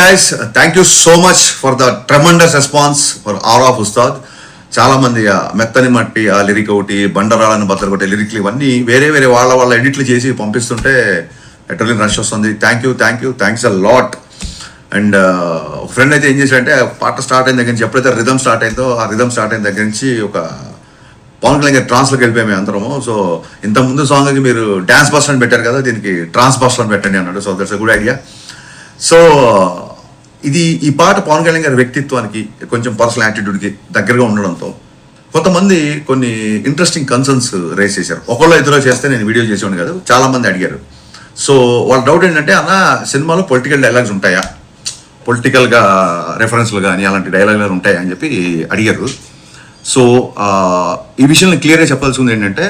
guys, thank you so much for the tremendous response for Aura of Ustad. చాలా మంది మెత్తని మట్టి ఆ లిరిక్ ఒకటి బండరాళ్ళని బద్దలు కొట్టే లిరిక్లు ఇవన్నీ వేరే వేరే వాళ్ళ ఎడిట్లు చేసి పంపిస్తుంటే ఎటర్లీ రష్ వస్తుంది. Thanks a lot. అండ్ ఒక ఫ్రెండ్ అయితే ఏం చేశాడంటే పాట స్టార్ట్ అయిన దగ్గర నుంచి ఎప్పుడైతే రిథమ్ స్టార్ట్ అయిందో ఆ రిథమ్ స్టార్ట్ అయిన దగ్గర నుంచి ఒక పవన్ కళ్యాణ్ గారి ట్రాన్స్లోకి వెళ్ళిపోయాము అందరము. సో ఇంత ముందు సాంగ్కి మీరు డ్యాన్స్ బస్టర్ అని పెట్టారు కదా, దీనికి ట్రాన్స్ బస్టర్ అని పెట్టండి అన్నాడు. So that's a good idea. So ఈ పాట పవన్ కళ్యాణ్ గారి వ్యక్తిత్వానికి కొంచెం పర్సనల్ యాటిట్యూడ్కి దగ్గరగా ఉండడంతో కొంతమంది కొన్ని ఇంట్రెస్టింగ్ కన్సర్న్స్ రేస్ చేశారు. ఒకళ్ళు ఇద్దరు చేస్తే నేను వీడియో చేసేవాడిని కాదు, చాలా మంది అడిగారు. సో వాళ్ళ డౌట్ ఏంటంటే, అన్న సినిమాలో పొలిటికల్ డైలాగ్స్ ఉంటాయా, పొలిటికల్గా రెఫరెన్స్లు కానీ అలాంటి డైలాగులు ఉంటాయా అని చెప్పి అడిగారు. సో ఈ విషయంలో క్లియర్గా చెప్పాల్సింది ఏంటంటే,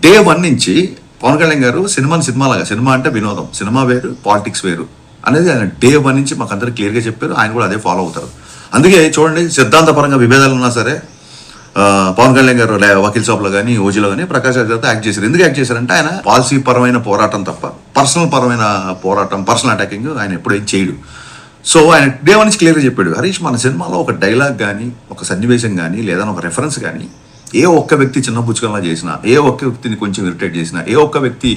డే 1 నుంచి పవన్ కళ్యాణ్ గారు సినిమాలాగా, సినిమా అంటే వినోదం, సినిమా వేరు పాలిటిక్స్ వేరు అనేది ఆయన డే 1 నుంచి మాకు అందరూ క్లియర్గా చెప్పారు. ఆయన కూడా అదే ఫాలో అవుతారు. అందుకే చూడండి, సిద్ధాంతపరంగా విభేదాలు ఉన్నా సరే పవన్ కళ్యాణ్ గారు వకీల్ సాబ్లో కానీ ఓజీలో కానీ ప్రకాష్ రాజ్ గారితో యాక్ట్ చేశారు. ఎందుకు యాక్ట్ చేశారంటే ఆయన పాలసీ పరమైన పోరాటం తప్ప పర్సనల్ పరమైన పోరాటం, పర్సనల్ అటాకింగ్ ఆయన ఎప్పుడేం చేయడు. సో ఆయన డే 1 నుంచి క్లియర్గా చెప్పాడు, హరీష్ మన సినిమాలో ఒక డైలాగ్ కానీ, ఒక సన్నివేశం కానీ, లేదా ఒక రెఫరెన్స్ కానీ ఏ ఒక్క వ్యక్తి చిన్న పుచ్చుకల్లా చేసినా, ఏ ఒక్క వ్యక్తిని కొంచెం ఇరిటేట్ చేసినా, ఏ ఒక్క వ్యక్తి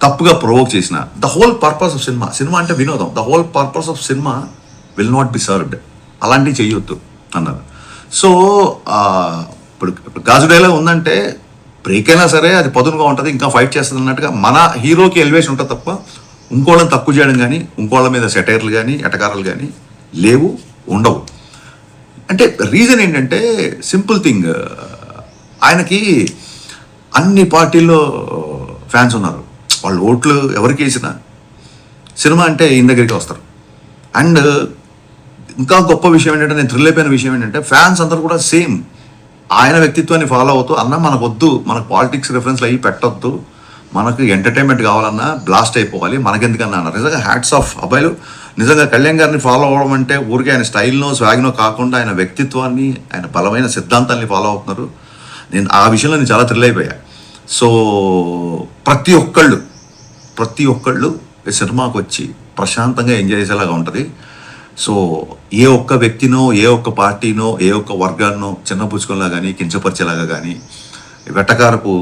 తప్పుగా ప్రొవోక్ చేసిన, the whole purpose of cinema అంటే వినోదం, the whole purpose of cinema will not be served, అలాంటివి చేయొద్దు అన్నారు. సో ఇప్పుడు గాజు డైలాగ్ ఉందంటే బ్రేక్ అయినా సరే అది పదునుగా ఉంటుంది, ఇంకా ఫైట్ చేస్తుంది అన్నట్టుగా మన హీరోకి ఎలివేషన్ ఉంటుంది తప్ప ఇంకోళ్ళని తక్కువ చేయడం కానీ, ఇంకోళ్ళ మీద సెటైర్లు కానీ, ఎటకారాలు కానీ లేవు, ఉండవు. అంటే రీజన్ ఏంటంటే సింపుల్ థింగ్, ఆయనకి అన్ని పార్టీల్లో ఫ్యాన్స్ ఉన్నారు. వాళ్ళు ఓట్లు ఎవరికి వేసినా సినిమా అంటే ఈయన దగ్గరికి వస్తారు. అండ్ ఇంకా గొప్ప విషయం ఏంటంటే, నేను థ్రిల్ అయిపోయిన విషయం ఏంటంటే, ఫ్యాన్స్ అందరూ కూడా సేమ్ ఆయన వ్యక్తిత్వాన్ని ఫాలో అవుతూ, అన్న మనకు వద్దు, మనకు పాలిటిక్స్ రెఫరెన్స్లు అయ్యి పెట్టొద్దు, మనకు ఎంటర్టైన్మెంట్ కావాలన్నా బ్లాస్ట్ అయిపోవాలి, మనకెందుకన్నా అన్నారు. నిజంగా హ్యాట్స్ ఆఫ్ అబ్బాయిలు. నిజంగా కళ్యాణ్ గారిని ఫాలో అవ్వడం అంటే ఊరికే ఆయన స్టైల్నో స్వాగ్నో కాకుండా ఆయన వ్యక్తిత్వాన్ని, ఆయన బలమైన సిద్ధాంతాన్ని ఫాలో అవుతున్నారు. నేను ఆ విషయంలో నేను చాలా థ్రిల్ అయిపోయా. సో ప్రతి ఒక్కళ్ళు ఈ సినిమాకి వచ్చి ప్రశాంతంగా ఎంజాయ్ చేసేలాగా ఉంటుంది. సో ఏ ఒక్క వ్యక్తినో, ఏ ఒక్క పార్టీనో, ఏ ఒక్క వర్గాన్నో చిన్నపుచ్చుకోలా కానీ, కించపరిచేలాగా కానీ, వెటకారపు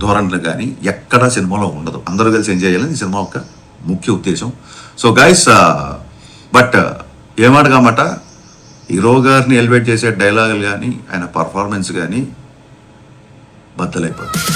ధోరణులు కానీ ఎక్కడా సినిమాలో ఉండదు. అందరూ కలిసి ఎంజాయ్ చేయాలని ఈ సినిమా యొక్క ముఖ్య ఉద్దేశం. సో గైస్, బట్ ఏమాట కామాట హీరో గారిని ఎలివేట్ చేసే డైలాగులు కానీ, ఆయన పర్ఫార్మెన్స్ కానీ బద్దలైపోతుంది.